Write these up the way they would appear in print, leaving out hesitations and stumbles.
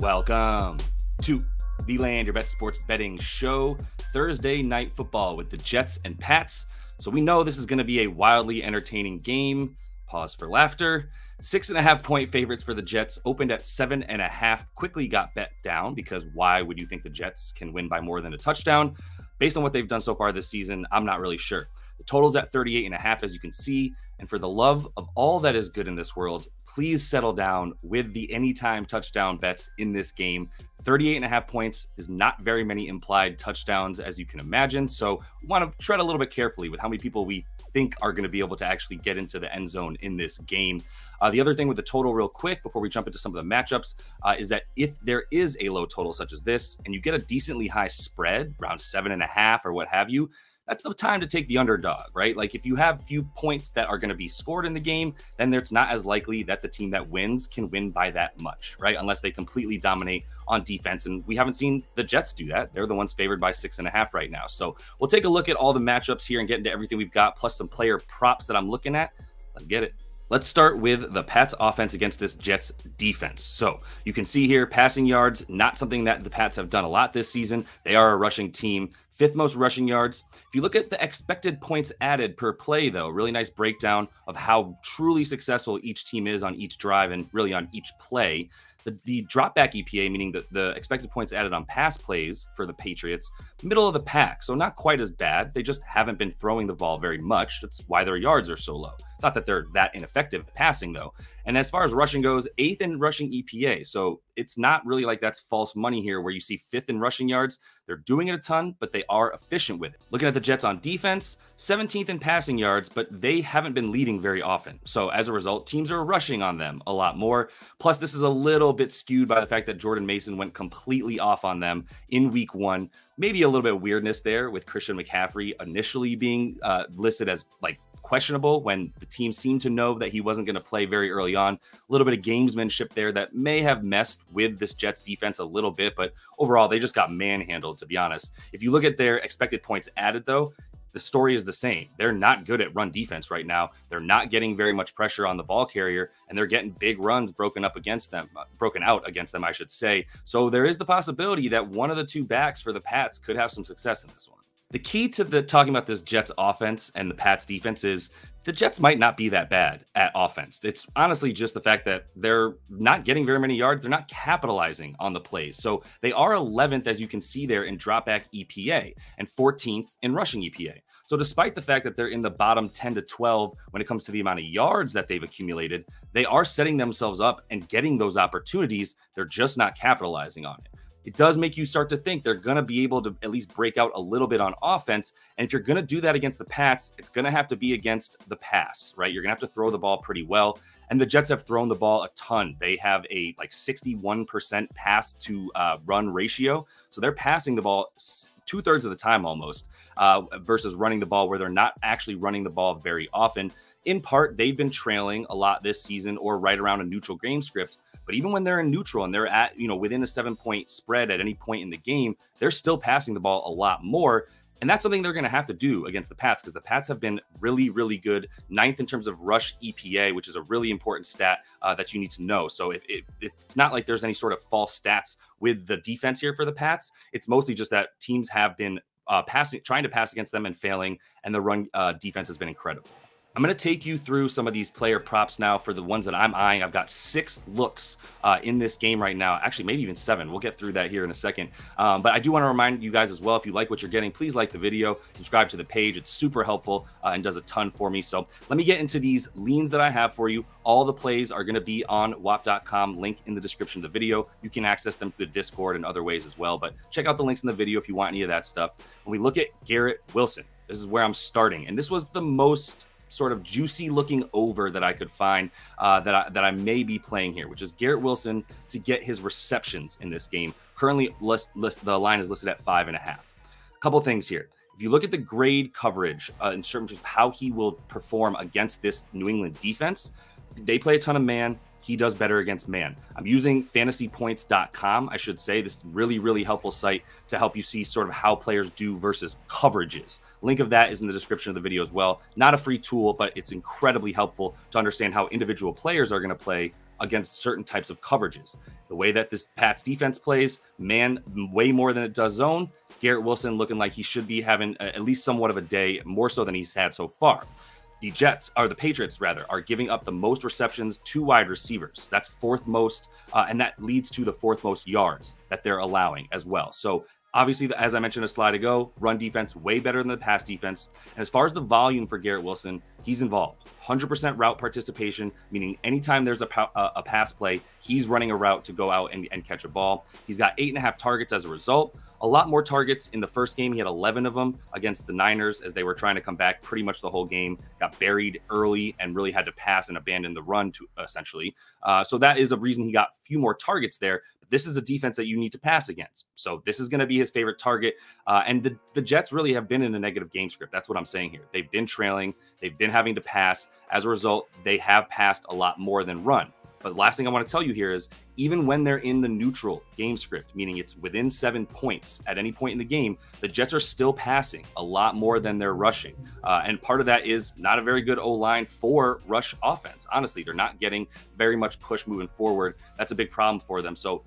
Welcome to the Land Your Bet Sports Betting Show. Thursday night football with the Jets and Pats. So we know this is going to be a wildly entertaining game. Pause for laughter. 6.5 point favorites for the Jets opened at 7.5. Quickly got bet down because why would you think the Jets can win by more than a touchdown? Based on what they've done so far this season, I'm not really sure. The total's at 38.5, as you can see. And for the love of all that is good in this world, please settle down with the anytime touchdown bets in this game. 38.5 points is not very many implied touchdowns, as you can imagine. So we want to tread a little bit carefully with how many people we think are going to be able to actually get into the end zone in this game. The other thing with the total real quick, before we jump into some of the matchups, is that if there is a low total such as this, and you get a decently high spread, around 7.5 or what have you, that's the time to take the underdog, right? Like if you have few points that are going to be scored in the game, then it's not as likely that the team that wins can win by that much, right? Unless they completely dominate on defense. And we haven't seen the Jets do that. They're the ones favored by 6.5 right now. So we'll take a look at all the matchups here and get into everything we've got, plus some player props that I'm looking at. Let's get it. Let's start with the Pats offense against this Jets defense. So you can see here, passing yards, not something that the Pats have done a lot this season. They are a rushing team. 5th most rushing yards. If you look at the expected points added per play, though, really nice breakdown of how truly successful each team is on each drive and really on each play. The drop back EPA, meaning the expected points added on pass plays for the Patriots, middle of the pack. So not quite as bad. They just haven't been throwing the ball very much. That's why their yards are so low. It's not that they're that ineffective at passing, though. And as far as rushing goes, 8th in rushing EPA. So it's not really like that's false money here where you see 5th in rushing yards. They're doing it a ton, but they are efficient with it. Looking at the Jets on defense, 17th in passing yards, but they haven't been leading very often. So as a result, teams are rushing on them a lot more. Plus, this is a little bit skewed by the fact that Jordan Mason went completely off on them in week 1. Maybe a little bit of weirdness there with Christian McCaffrey initially being listed as like questionable when the team seemed to know that he wasn't going to play very early on. A little bit of gamesmanship there that may have messed with this Jets defense a little bit, but overall they just got manhandled, to be honest. If you look at their expected points added, though, the story is the same. They're not good at run defense right now. They're not getting very much pressure on the ball carrier, and they're getting big runs broken out against them, I should say. So there is the possibility that one of the two backs for the Pats could have some success in this one. The key to talking about this Jets offense and the Pats defense is the Jets might not be that bad at offense. It's honestly just the fact that they're not getting very many yards. They're not capitalizing on the plays. So they are 11th, as you can see there, in dropback EPA and 14th in rushing EPA. So despite the fact that they're in the bottom 10 to 12 when it comes to the amount of yards that they've accumulated, they are setting themselves up and getting those opportunities. They're just not capitalizing on it. It does make you start to think they're going to be able to at least break out a little bit on offense. And if you're going to do that against the Pats, it's going to have to be against the pass, right? You're going to have to throw the ball pretty well. And the Jets have thrown the ball a ton. They have a 61% pass to run ratio. So they're passing the ball 2/3 of the time almost versus running the ball where they're not actually running the ball very often. In part, they've been trailing a lot this season or right around a neutral game script. But even when they're in neutral and they're at, within a 7-point spread at any point in the game, they're still passing the ball a lot more. And that's something they're going to have to do against the Pats because the Pats have been really, really good. 9th in terms of rush EPA, which is a really important stat that you need to know. So it's not like there's any sort of false stats with the defense here for the Pats. It's mostly just that teams have been trying to pass against them and failing, and the run defense has been incredible. I'm going to take you through some of these player props now for the ones that I'm eyeing. I've got 6 looks in this game right now. Actually, maybe even 7. We'll get through that here in a second. But I do want to remind you guys as well, if you like what you're getting, please like the video, subscribe to the page. It's super helpful and does a ton for me. So let me get into these leans that I have for you. All the plays are going to be on WAP.com, link in the description of the video. You can access them through the Discord and other ways as well. But check out the links in the video if you want any of that stuff. When we look at Garrett Wilson, this is where I'm starting. And this was the most sort of juicy looking over that I could find that I may be playing here, which is Garrett Wilson to get his receptions in this game. Currently, the line is listed at 5.5. A couple things here. If you look at the grade coverage in terms of how he will perform against this New England defense, they play a ton of man. He does better against man. I'm using fantasypoints.com. I should say this is really, really helpful site to help you see sort of how players do versus coverages. Link of that is in the description of the video as well. Not a free tool, but it's incredibly helpful to understand how individual players are going to play against certain types of coverages. The way that this Pats defense plays, man, way more than it does zone. Garrett Wilson looking like he should be having at least somewhat of a day, more so than he's had so far. The Patriots rather, are giving up the most receptions to wide receivers. That's fourth most, and that leads to the fourth most yards that they're allowing as well. So obviously, as I mentioned a slide ago, run defense way better than the pass defense. And as far as the volume for Garrett Wilson, he's involved. 100% route participation, meaning anytime there's a pass play, he's running a route to go out and catch a ball. He's got 8.5 targets as a result. A lot more targets in the first game. He had 11 of them against the Niners as they were trying to come back pretty much the whole game. Got buried early and really had to pass and abandon the run to essentially. So that is a reason he got a few more targets there. But this is a defense that you need to pass against. So this is going to be his favorite target. And the Jets really have been in a negative game script. That's what I'm saying here. They've been trailing. They've been having to pass. As a result, they have passed a lot more than run. But the last thing I want to tell you here is even when they're in the neutral game script, meaning it's within 7 points at any point in the game, the Jets are still passing a lot more than they're rushing. And part of that is not a very good O-line for rush offense. Honestly, they're not getting very much push moving forward. That's a big problem for them. So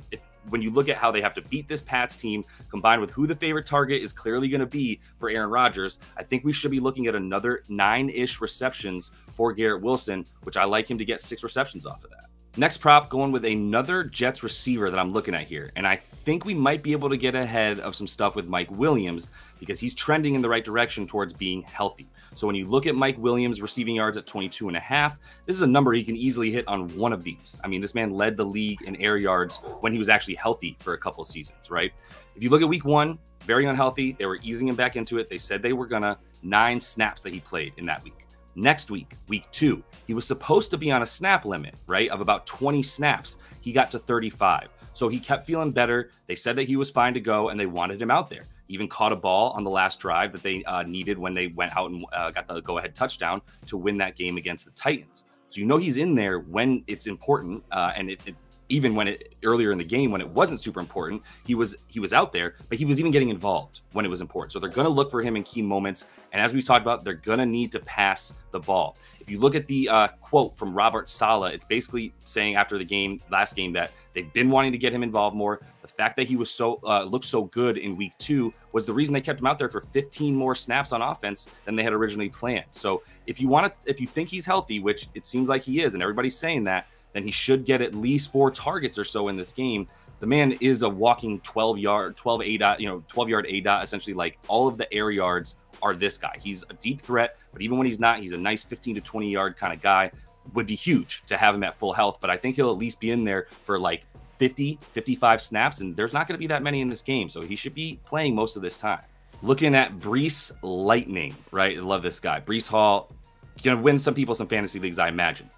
when you look at how they have to beat this Pats team, combined with who the favorite target is clearly going to be for Aaron Rodgers, I think we should be looking at another 9-ish receptions for Garrett Wilson, which I like him to get 6 receptions off of that. Next prop, going with another Jets receiver that I'm looking at here. And I think we might be able to get ahead of some stuff with Mike Williams because he's trending in the right direction towards being healthy. So when you look at Mike Williams' receiving yards at 22.5, this is a number he can easily hit on one of these. I mean, this man led the league in air yards when he was actually healthy for a couple of seasons, right? If you look at week 1, very unhealthy. They were easing him back into it. They said they were gonna 9 snaps that he played in that week. Next week, week 2, he was supposed to be on a snap limit, right, of about 20 snaps. He got to 35. So he kept feeling better. They said that he was fine to go, and they wanted him out there. He even caught a ball on the last drive that they needed when they went out and got the go-ahead touchdown to win that game against the Titans. So you know he's in there when it's important, and even when earlier in the game when it wasn't super important, he was out there, but he was even getting involved when it was important. So they're going to look for him in key moments. And as we've talked about, they're going to need to pass the ball. If you look at the quote from Robert Saleh, it's basically saying after the game, last game, that they've been wanting to get him involved more. The fact that he was looked so good in week 2 was the reason they kept him out there for 15 more snaps on offense than they had originally planned. So if you think he's healthy, which it seems like he is, and everybody's saying that, then he should get at least 4 targets or so in this game. The man is a walking 12-yard ADOT, essentially. Like, all of the air yards are this guy. He's a deep threat, but even when he's not, he's a nice 15 to 20 yard kind of guy. Would be huge to have him at full health, but I think he'll at least be in there for like 50, 55 snaps, and there's not going to be that many in this game, so he should be playing most of this time. Looking at Breece Lightning, right? I love this guy. Breece Hall, going to win some people some fantasy leagues, I imagine.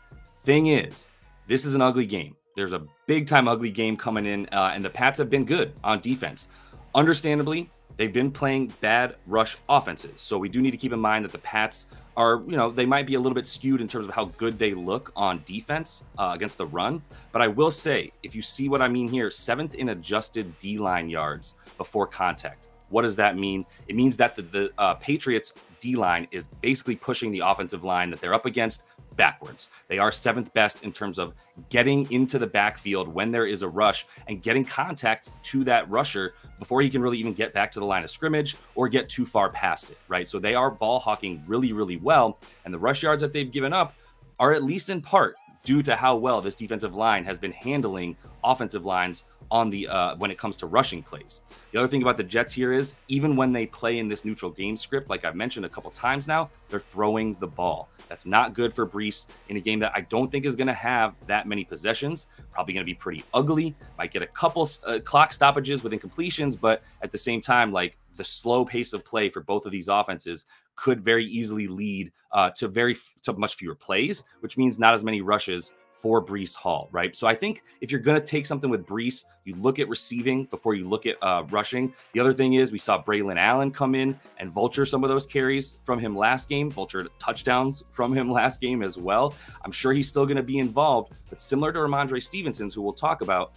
Thing is, this is an ugly game. There's a big-time ugly game coming in, and the Pats have been good on defense. Understandably, they've been playing bad rush offenses, so we do need to keep in mind that the Pats are, they might be a little bit skewed in terms of how good they look on defense against the run. But I will say, if you see what I mean here, 7th in adjusted D-line yards before contact. What does that mean? It means that the Patriots D-line is basically pushing the offensive line that they're up against backwards. They are 7th best in terms of getting into the backfield when there is a rush and getting contact to that rusher before he can really even get back to the line of scrimmage or get too far past it, right? So they are ball hawking really, really well. And the rush yards that they've given up are at least in part due to how well this defensive line has been handling offensive lines on the when it comes to rushing plays. The other thing about the Jets here is even when they play in this neutral game script, like I've mentioned a couple times now, they're throwing the ball. That's not good for Breece in a game that I don't think is going to have that many possessions. Probably going to be pretty ugly. Might get a couple clock stoppages with incompletions, but at the same time, like, the slow pace of play for both of these offenses could very easily lead to much fewer plays, which means not as many rushes for Breece Hall, right? So I think if you're going to take something with Breece, you look at receiving before you look at rushing. The other thing is we saw Braylon Allen come in and vulture some of those carries from him last game, vulture touchdowns from him last game as well. I'm sure he's still going to be involved, but similar to Ramondre Stevenson's, who we'll talk about,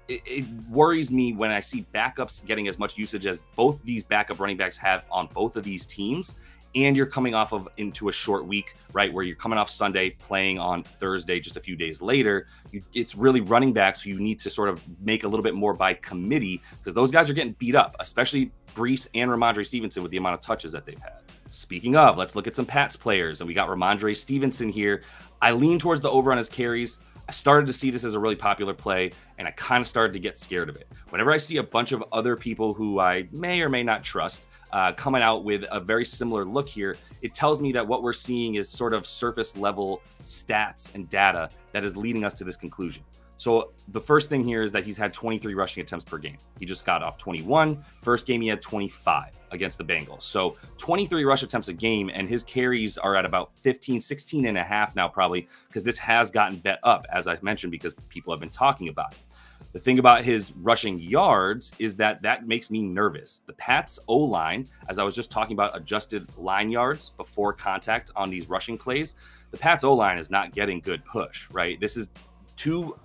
it worries me when I see backups getting as much usage as both these backup running backs have on both of these teams, and you're coming off of into a short week, right, where you're coming off Sunday, playing on Thursday just a few days later. It's really running backs who you need to sort of make a little bit more by committee, because those guys are getting beat up, especially Breece and Ramondre Stevenson with the amount of touches that they've had. Speaking of, let's look at some Pats players, and we got Ramondre Stevenson here. I lean towards the over on his carries. I started to see this as a really popular play, and I kind of started to get scared of it. Whenever I see a bunch of other people who I may or may not trust coming out with a very similar look here, it tells me that what we're seeing is sort of surface level stats and data that is leading us to this conclusion. So the first thing here is that he's had 23 rushing attempts per game. He just got off 21. First game, he had 25 against the Bengals. So 23 rush attempts a game, and his carries are at about 15, 16 and a half now, probably, because this has gotten bet up, as I mentioned, because people have been talking about it. The thing about his rushing yards is that makes me nervous. The Pats O-line, as I was just talking about adjusted line yards before contact on these rushing plays, the Pats O-line is not getting good push, right? This is two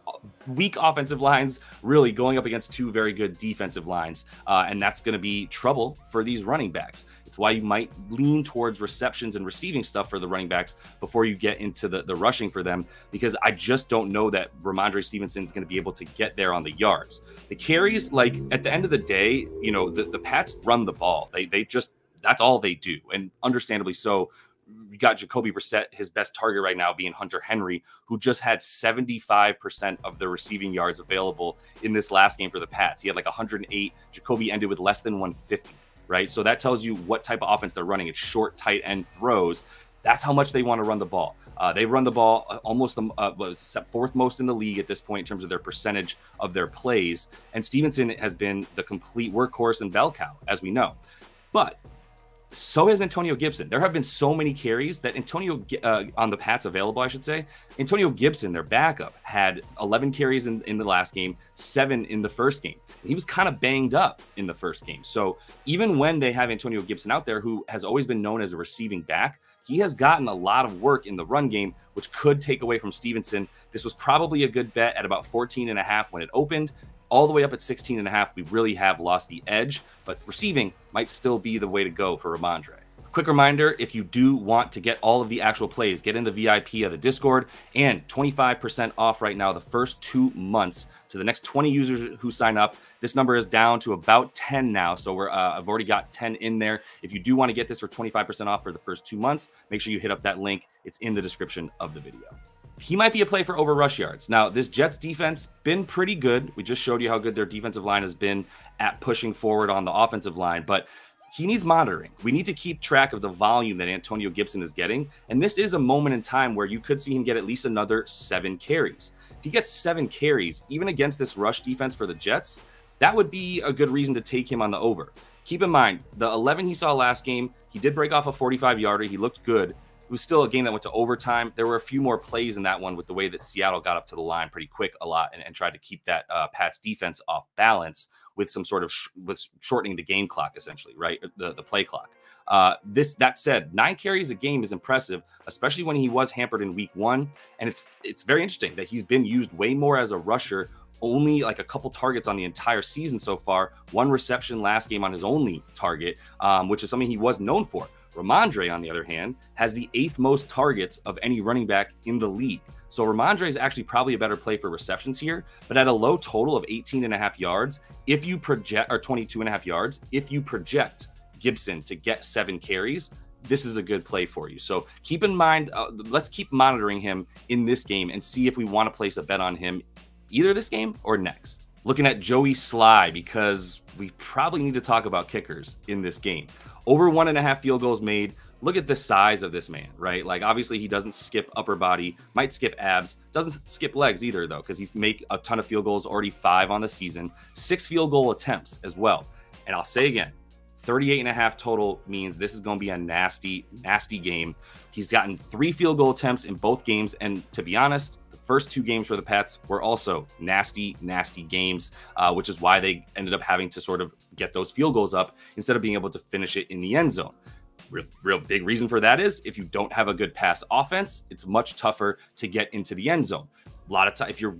weak offensive lines really going up against two very good defensive lines, and that's going to be trouble for these running backs. It's why you might lean towards receptions and receiving stuff for the running backs before you get into the rushing for them, because I just don't know that Ramondre Stevenson is going to be able to get there on the yards. The carries, like, at the end of the day, you know, the Pats run the ball. They just, that's all they do, and understandably so. You got Jacoby Brissett, his best target right now being Hunter Henry, who just had 75% of the receiving yards available in this last game for the Pats. He had like 108. Jacoby ended with less than 150, right? So that tells you what type of offense they're running. It's short, tight end throws. That's how much they want to run the ball. They run the ball almost fourth most in the league at this point in terms of their percentage of their plays. And Stevenson has been the complete workhorse and bell cow, as we know. But so has Antonio Gibson. There have been so many carries that Antonio, on the Pats available, I should say, Antonio Gibson, their backup, had 11 carries in the last game, 7 in the first game. He was kind of banged up in the first game. So even when they have Antonio Gibson out there, who has always been known as a receiving back, he has gotten a lot of work in the run game, which could take away from Stevenson. This was probably a good bet at about 14.5 when it opened. All the way up at 16.5, we really have lost the edge, but receiving might still be the way to go for Ramondre. Quick reminder, if you do want to get all of the actual plays, get in the VIP of the Discord, and 25% off right now the first 2 months to the next 20 users who sign up. This number is down to about 10 now, so I've already got 10 in there. If you do want to get this for 25% off for the first 2 months, make sure you hit up that link. It's in the description of the video. He might be a play for over rush yards. Now, this Jets defense been pretty good. We just showed you how good their defensive line has been at pushing forward on the offensive line, but he needs monitoring. We need to keep track of the volume that Antonio Gibson is getting, and this is a moment in time where you could see him get at least another 7 carries. If he gets 7 carries, even against this rush defense for the Jets, that would be a good reason to take him on the over. Keep in mind, the 11 he saw last game, he did break off a 45-yarder. He looked good. It was still a game that went to overtime. There were a few more plays in that one with the way that Seattle got up to the line pretty quick a lot and tried to keep that Pats defense off balance with some sort of with shortening the game clock, essentially, right? The play clock. That said, 9 carries a game is impressive, especially when he was hampered in week 1. And it's very interesting that he's been used way more as a rusher, only like a couple targets on the entire season so far. 1 reception last game on his only target, which is something he was known for. Ramondre, on the other hand, has the 8th most targets of any running back in the league. So Ramondre is actually probably a better play for receptions here, but at a low total of 18.5 yards, if you project, or 22.5 yards, if you project Gibson to get 7 carries, this is a good play for you. So keep in mind, let's keep monitoring him in this game and see if we want to place a bet on him either this game or next. Looking at Joey Sly, because we probably need to talk about kickers in this game. Over 1.5 field goals made. Look at the size of this man, right? Like, obviously he doesn't skip upper body, might skip abs, doesn't skip legs either though, because he's made a ton of field goals, already 5 on the season, 6 field goal attempts as well. And I'll say again, 38.5 total means this is going to be a nasty, nasty game. He's gotten 3 field goal attempts in both games, and to be honest, first 2 games for the Pats were also nasty, nasty games, which is why they ended up having to sort of get those field goals up instead of being able to finish it in the end zone. Real big reason for that is if you don't have a good pass offense, it's much tougher to get into the end zone. A lot of time, if you're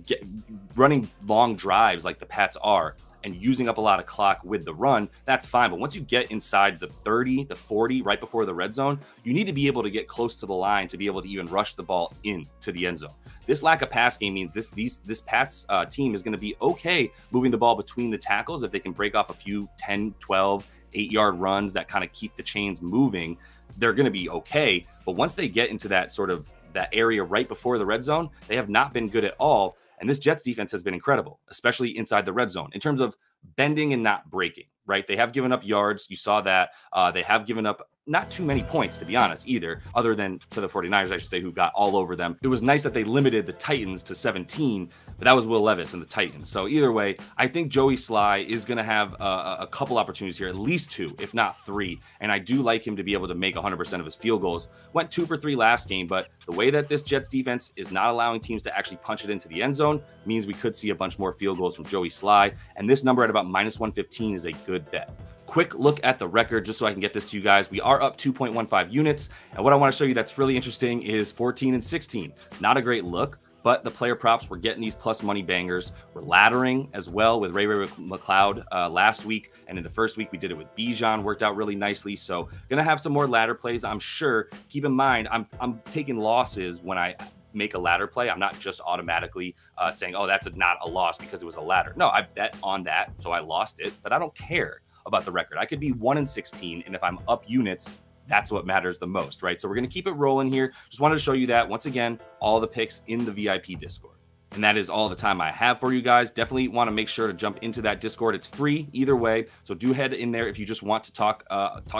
running long drives like the Pats are, and using up a lot of clock with the run, that's fine. But once you get inside the 30, the 40, right before the red zone, you need to be able to get close to the line to be able to even rush the ball into the end zone. This lack of pass game means this Pats team is going to be okay moving the ball between the tackles if they can break off a few 10, 12, 8-yard runs that kind of keep the chains moving. They're going to be okay. But once they get into that sort of that area right before the red zone, they have not been good at all. And this Jets defense has been incredible, especially inside the red zone in terms of bending and not breaking, right? They have given up yards. You saw that. They have given up not too many points, to be honest, either, other than to the 49ers, I should say, who got all over them. It was nice that they limited the Titans to 17, but that was Will Levis and the Titans. So either way, I think Joey Sly is going to have a couple opportunities here, at least 2, if not 3. And I do like him to be able to make 100% of his field goals. Went 2 for 3 last game, but the way that this Jets defense is not allowing teams to actually punch it into the end zone means we could see a bunch more field goals from Joey Sly. And this number at about -115 is a good bet. Quick look at the record, just so I can get this to you guys. We are up 2.15 units. And what I want to show you that's really interesting is 14 and 16. Not a great look, but the player props, we're getting these plus money bangers. We're laddering as well with Ray McLeod last week. And in the first week, we did it with Bijan, worked out really nicely. So gonna have some more ladder plays, I'm sure. Keep in mind, I'm taking losses when I make a ladder play. I'm not just automatically saying, oh, that's not a loss because it was a ladder. No, I bet on that, so I lost it, but I don't care about the record. I could be 1 and 16, and if I'm up units, that's what matters the most, right? So we're going to keep it rolling here. Just wanted to show you that. Once again, all the picks in the VIP Discord. And that is all the time I have for you guys. Definitely want to make sure to jump into that Discord. It's free either way. So do head in there if you just want to talk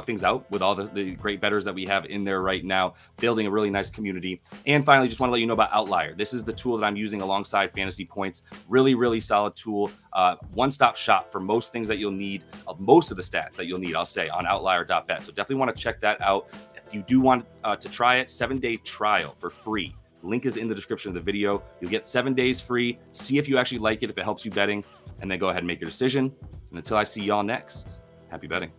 things out with all the great bettors that we have in there right now, building a really nice community. And finally, just want to let you know about Outlier. This is the tool that I'm using alongside Fantasy Points. Really, really solid tool. One-stop shop for most things that you'll need, most of the stats that you'll need, I'll say, on outlier.bet. So definitely want to check that out. If you do want to try it, 7-day trial for free. Link is in the description of the video. You'll get 7 days free. See if you actually like it, if it helps you betting, and then go ahead and make your decision. And until I see y'all next, happy betting.